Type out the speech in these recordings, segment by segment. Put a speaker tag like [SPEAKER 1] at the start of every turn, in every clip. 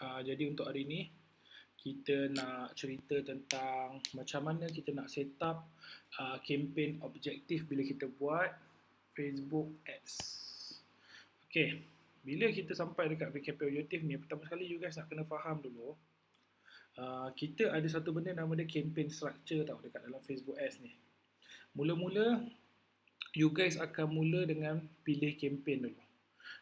[SPEAKER 1] Jadi untuk hari ni kita nak cerita tentang macam mana kita nak set up kempen objektif bila kita buat Facebook Ads. Okay, bila kita sampai dekat kempen objektif ni, pertama sekali you guys nak kena faham dulu kita ada satu benda nama dia campaign structure tau dekat dalam Facebook Ads ni. Mula-mula you guys akan mula dengan pilih campaign dulu.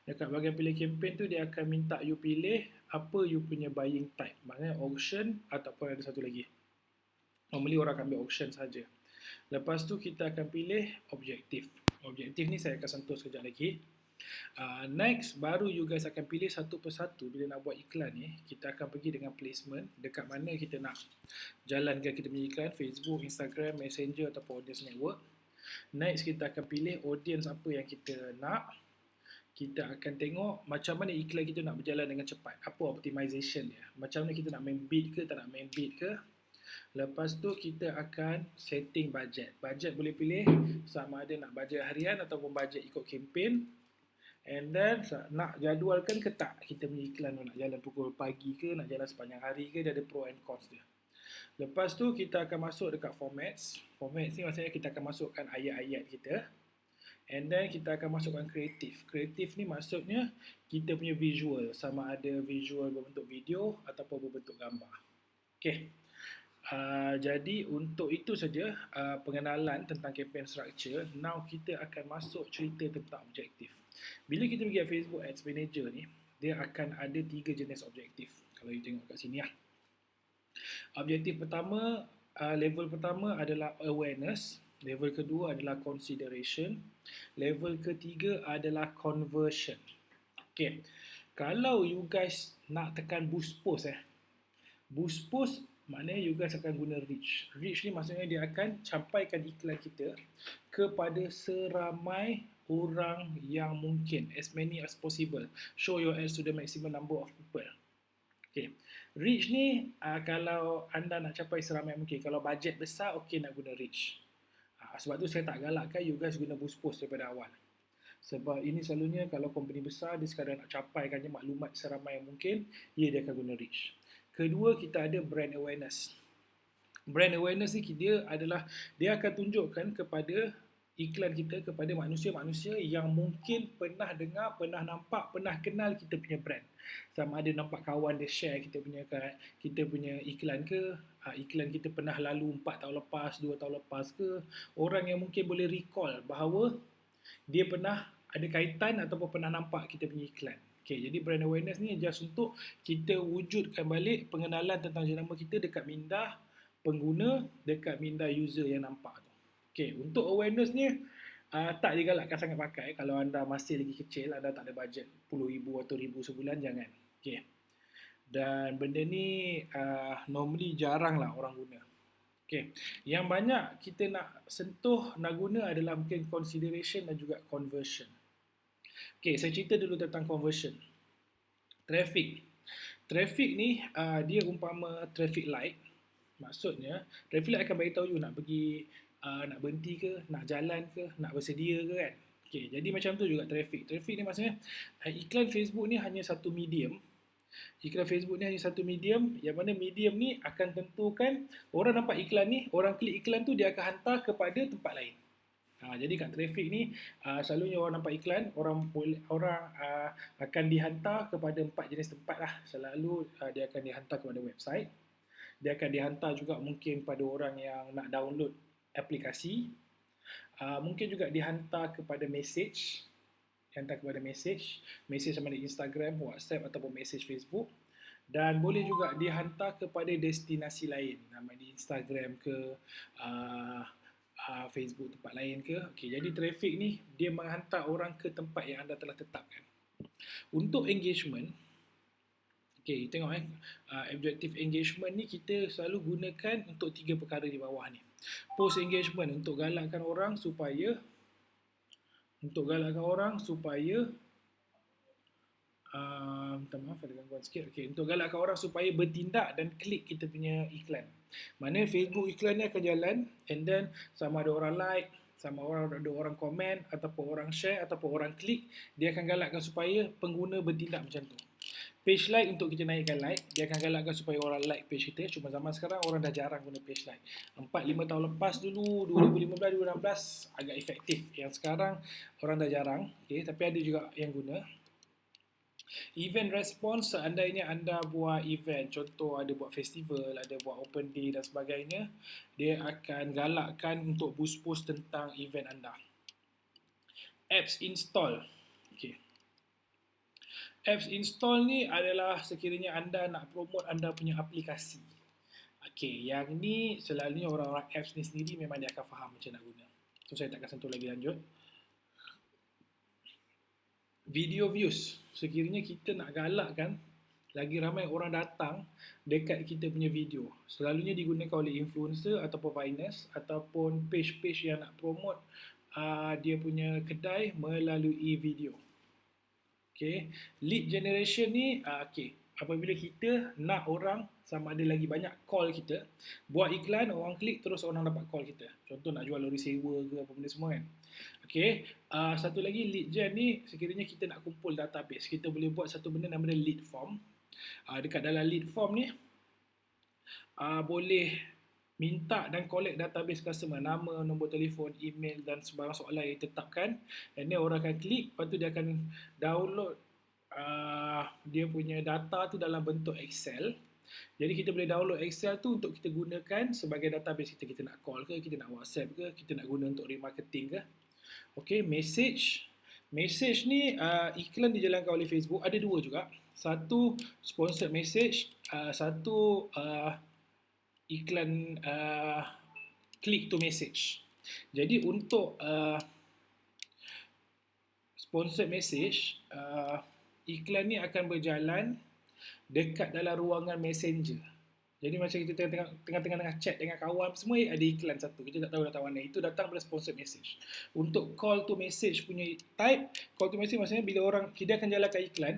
[SPEAKER 1] Dekat bahagian pilih campaign tu dia akan minta you pilih apa you punya buying type. Maknanya auction ataupun ada satu lagi. Normally orang akan ambil auction saja. Lepas tu kita akan pilih objektif. Objektif ni saya akan sentuh sekejap lagi. Next, baru you guys akan pilih satu persatu. Bila nak buat iklan ni, kita akan pergi dengan placement. Dekat mana kita nak jalankan kita punya iklan, Facebook, Instagram, Messenger ataupun audience network. Next, kita akan pilih audience apa yang kita nak. Kita akan tengok macam mana iklan kita nak berjalan dengan cepat. Apa optimization dia. Macam mana kita nak main bid ke, tak nak main bid ke. Lepas tu kita akan setting budget. Budget boleh pilih sama ada nak budget harian ataupun budget ikut campaign. And then nak jadualkan ke tak kita punya iklan tu nak jalan pukul pagi ke, nak jalan sepanjang hari ke, dia ada pro and cons dia. Lepas tu kita akan masuk dekat formats. Formats ni maksudnya kita akan masukkan ayat-ayat kita. And then kita akan masukkan kreatif. Kreatif ni maksudnya kita punya visual. Sama ada visual berbentuk video ataupun berbentuk gambar. Okay. Jadi untuk itu saja pengenalan tentang campaign structure. Now kita akan masuk cerita tentang objektif. Bila kita pergi Facebook Ads Manager ni, dia akan ada 3 jenis objektif. Kalau you tengok kat sini lah. Objektif pertama, level pertama adalah awareness. Level kedua adalah consideration. Level ketiga adalah conversion. Okay. Kalau you guys nak tekan boost post boost post maknanya you guys akan guna reach. Reach ni maksudnya dia akan campaikan iklan kita kepada seramai orang yang mungkin. As many as possible. Show your ads to the maximum number of people. Okay. Reach ni kalau anda nak capai seramai mungkin. Kalau bajet besar, okay nak guna reach. Sebab tu saya tak galakkan you guys guna boost post daripada awal. Sebab ini selalunya kalau company besar dia sekadar nak capaikan je maklumat seramai yang mungkin, dia akan guna reach. Kedua, kita ada brand awareness. Brand awareness ni dia akan tunjukkan kepada iklan kita kepada manusia-manusia yang mungkin pernah dengar, pernah nampak, pernah kenal kita punya brand. Sama ada nampak kawan dia share kita punya iklan ke, iklan kita pernah lalu 4 tahun lepas, 2 tahun lepas ke, orang yang mungkin boleh recall bahawa dia pernah ada kaitan ataupun pernah nampak kita punya iklan. Okay, jadi brand awareness ni just untuk kita wujudkan balik pengenalan tentang jenama kita dekat minda pengguna, dekat minda user yang nampak tu. Okay, untuk awareness ni tak digalakkan sangat pakai. Kalau anda masih lagi kecil, anda tak ada bajet RM10,000 atau RM1,000 sebulan, jangan. Okay. Dan benda ni normally jarang lah orang guna. Okay. Yang banyak kita nak sentuh, nak guna adalah mungkin consideration dan juga conversion. Okay, saya cerita dulu tentang conversion. Traffic. Traffic ni dia umpama traffic light. Maksudnya, traffic light akan beritahu you nak pergi nak berhenti ke, nak jalan ke, nak bersedia ke kan. Okay, jadi macam tu juga traffic. Traffic ni maksudnya iklan Facebook ni hanya satu medium. Iklan Facebook ni hanya satu medium, yang mana medium ni akan tentukan orang nampak iklan ni, orang klik iklan tu dia akan hantar kepada tempat lain. Jadi kat traffic ni selalunya orang nampak iklan, orang akan dihantar kepada 4 jenis tempat lah. Selalu dia akan dihantar kepada website. Dia akan dihantar juga mungkin pada orang yang nak download aplikasi, mungkin juga dihantar kepada message, message sama ada Instagram, WhatsApp ataupun message Facebook, dan boleh juga dihantar kepada destinasi lain, nama di Instagram ke, Facebook tempat lain ke. Okay, jadi traffic ni dia menghantar orang ke tempat yang anda telah tetapkan. Untuk engagement, okay, tengok objective engagement ni kita selalu gunakan untuk 3 perkara di bawah ni. Post engagement untuk galakkan orang supaya minta maaf ada gangguan sikit. Okay, untuk galakkan orang supaya bertindak dan klik kita punya iklan. Mana Facebook iklan ni akan jalan, and then sama ada orang like, sama ada orang komen ataupun orang share ataupun orang klik, dia akan galakkan supaya pengguna bertindak macam tu. Page like untuk kita naikkan like. Dia akan galakkan supaya orang like page kita. Cuma zaman sekarang orang dah jarang guna page like. 4-5 tahun lepas dulu, 2015-2016 agak efektif. Yang sekarang orang dah jarang. Okay, tapi ada juga yang guna. Event response, seandainya anda buat event, contoh ada buat festival, ada buat open day dan sebagainya, dia akan galakkan untuk boost post tentang event anda. Apps install. Okay. Apps install ni adalah sekiranya anda nak promote anda punya aplikasi. Okay, yang ni selalunya orang-orang apps ni sendiri memang dia akan faham macam nak guna. So saya tak akan sentuh lagi lanjut. Video views, sekiranya kita nak galakkan lagi ramai orang datang dekat kita punya video, selalunya digunakan oleh influencer ataupun finance ataupun page-page yang nak promote dia punya kedai melalui video. Okay. Lead generation ni, okay, apabila kita nak orang sama ada lagi banyak call kita, buat iklan, orang klik terus orang dapat call kita. Contoh nak jual lori sewa ke apa benda semua kan. Okay. Satu lagi lead gen ni, sekiranya kita nak kumpul database, kita boleh buat satu benda namanya lead form. Dekat dalam lead form ni, boleh minta dan collect database customer, nama, nombor telefon, email dan sebarang soalan yang ditetapkan. Dan ni orang akan klik, lepas tu dia akan download dia punya data tu dalam bentuk Excel. Jadi kita boleh download Excel tu untuk kita gunakan sebagai database kita. Kita nak call ke, kita nak WhatsApp ke, kita nak guna untuk remarketing ke. Okay, message. Message ni iklan dijalankan oleh Facebook. Ada dua juga. Satu sponsored message, satu iklan click to message. Jadi untuk sponsored message, iklan ni akan berjalan dekat dalam ruangan messenger. Jadi macam kita tengah-tengah chat dengan kawan semua, ada iklan satu, kita tak tahu datang mana. Itu datang pada sponsored message. Untuk call to message punya type, call to message maksudnya bila orang, kita akan jalankan iklan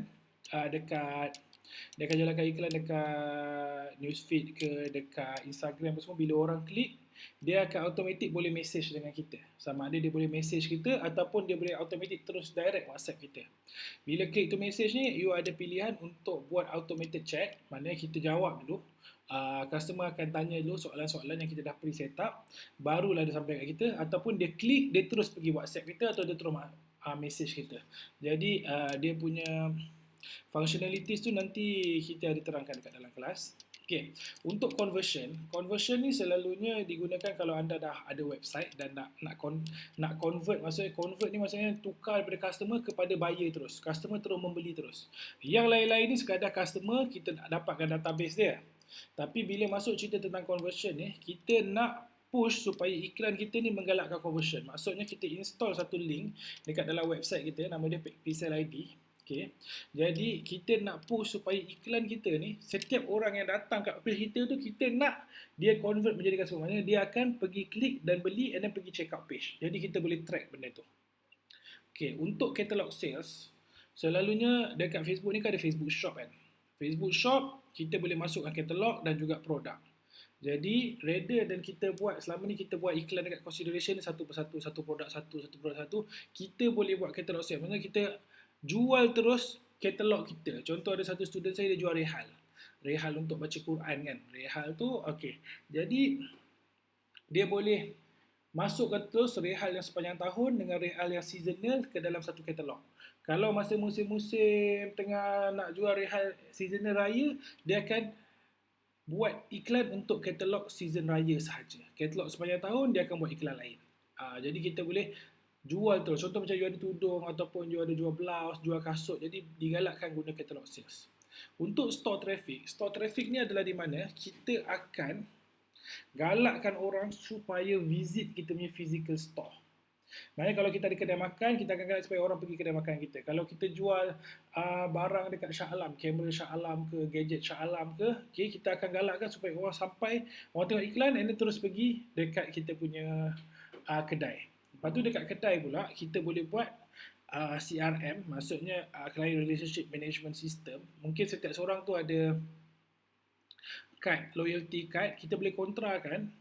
[SPEAKER 1] dia akan jalankan iklan dekat newsfeed ke, dekat Instagram semua. Bila orang klik, dia akan automatic boleh message dengan kita. Sama ada dia boleh message kita ataupun dia boleh automatic terus direct WhatsApp kita. Bila klik to message ni, you ada pilihan untuk buat automated chat. Maknanya kita jawab dulu. Customer akan tanya dulu soalan-soalan yang kita dah pre-set up, barulah dia sampai kat kita. Ataupun dia klik, dia terus pergi WhatsApp kita atau dia terus message kita. Jadi dia punya functionalities tu nanti kita ada terangkan dekat dalam kelas. Okay. Untuk conversion ni selalunya digunakan kalau anda dah ada website dan nak convert. Maksudnya convert ni maksudnya tukar daripada customer kepada buyer terus. Customer terus membeli terus. Yang lain-lain ni sekadar customer, kita nak dapatkan database dia. Tapi bila masuk cerita tentang conversion ni, kita nak push supaya iklan kita ni menggalakkan conversion. Maksudnya kita install satu link dekat dalam website kita, nama dia Pixel ID. Okay. Jadi kita nak push supaya iklan kita ni, setiap orang yang datang kat page kita tu, kita nak dia convert menjadi customer. Maksudnya dia akan pergi klik dan beli and then pergi check out page. Jadi kita boleh track benda tu. Okay. Untuk catalog sales, selalunya dekat Facebook ni kan ada Facebook Shop kan. Facebook Shop, kita boleh masukkan katalog dan juga produk. Jadi, rather dan kita buat, selama ni kita buat iklan dekat consideration satu persatu, satu produk satu, kita boleh buat katalog sale. Maksudnya kita jual terus katalog kita. Contoh ada satu student saya, dia jual rehal. Rehal untuk baca Quran kan. Rehal tu, okay. Jadi, dia boleh masukkan terus rehal yang sepanjang tahun dengan rehal yang seasonal ke dalam satu katalog. Kalau masa musim-musim tengah nak jual rehal seasonal raya, dia akan buat iklan untuk katalog season raya sahaja. Katalog sepanjang tahun, dia akan buat iklan lain. Jadi kita boleh jual terus. Contoh macam you ada tudung ataupun you ada jual blouse, jual kasut. Jadi digalakkan guna katalog sales. Untuk store traffic ni adalah di mana kita akan galakkan orang supaya visit kita punya physical store. Maknanya kalau kita ada kedai makan, kita akan galak supaya orang pergi kedai makan kita. Kalau kita jual barang dekat Shah Alam, kamera Shah Alam ke, gadget Shah Alam ke, okay, kita akan galakkan supaya orang sampai, orang tengok iklan and terus pergi dekat kita punya kedai. Lepas tu dekat kedai pula, kita boleh buat CRM, maksudnya Client Relationship Management System. Mungkin setiap seorang tu ada kad, loyalty card, kita boleh kontrakan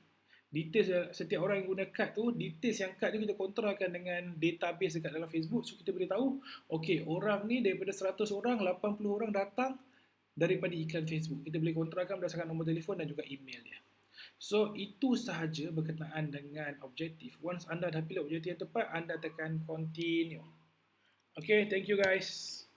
[SPEAKER 1] details setiap orang yang guna kad tu, details yang kad tu kita kontrakan dengan database dekat dalam Facebook. So kita boleh tahu, okay, orang ni daripada 100 orang, 80 orang datang daripada iklan Facebook. Kita boleh kontrolkan berdasarkan nombor telefon dan juga email dia. So, itu sahaja berkenaan dengan objektif. Once anda dah pilih objektif yang tepat, anda tekan continue. Okay, thank you guys.